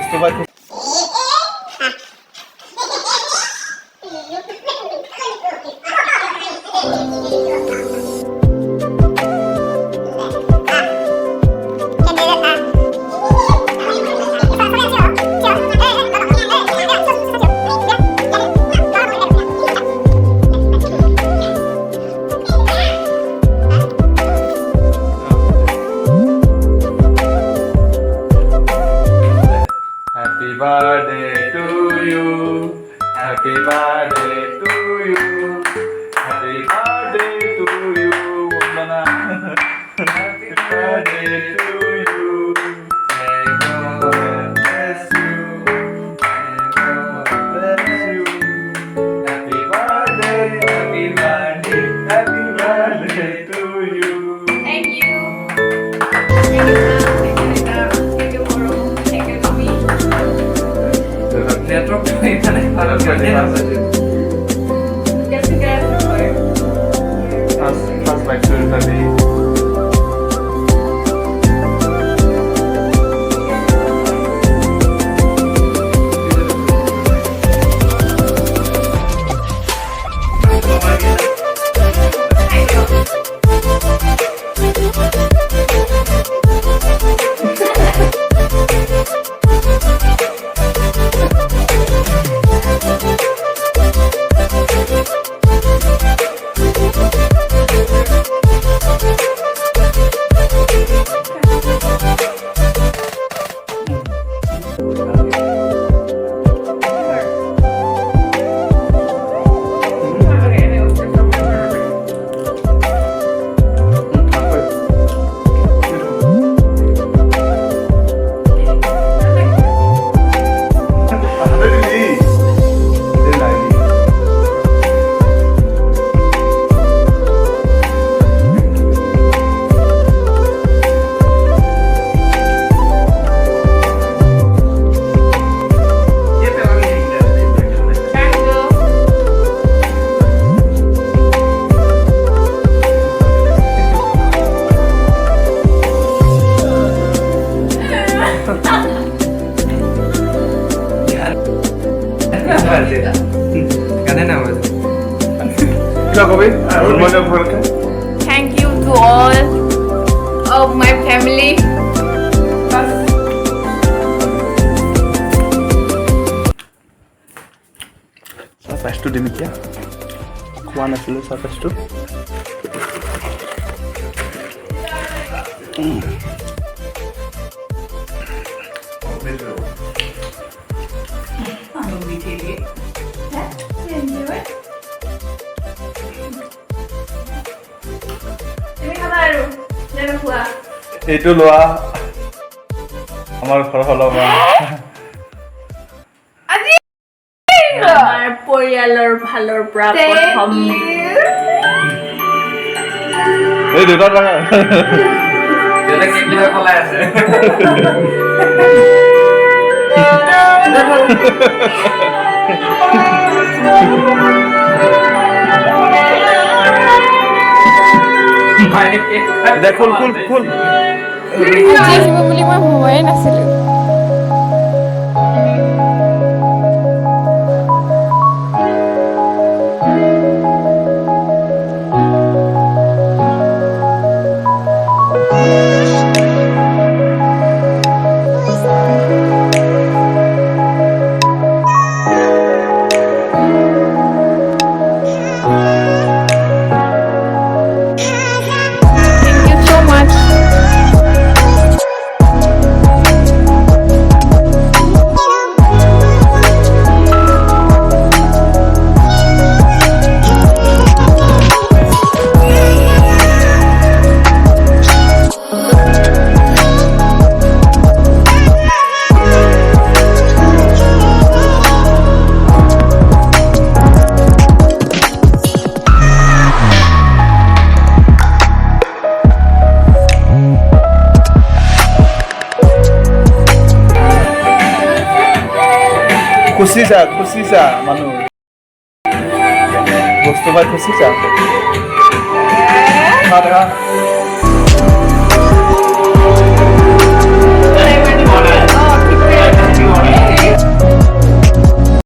বস্তু পাই Happy birthday to you. Happy birthday to you. Happy birthday to you. Mona. Happy birthday to you. May God bless you. May God bless you. Happy birthday, happy birthday, happy birthday to you. Thank you. Thank you, mommy. Network এখানে ভালো করে আছে कैसे first bike শুরু করবি Thank you to all of my family. সারপ্রাইজটো দিম এতিয়া খোৱা নাছিলোঁ সাৰপ্ৰাইজটো এইটো লোৱা আমাৰ ঘৰখনৰ আমাৰ পৰিয়ালৰ ফালৰ পৰা প্ৰথম এই দুটা টাকা এটা কেক লিখা পলাই আছে দেখ ফুল ফুল ফুল আহিব বুলি মই ভবাই নাছিলোঁ খুশি চা মানুহ বস্তু পাই খুশি চা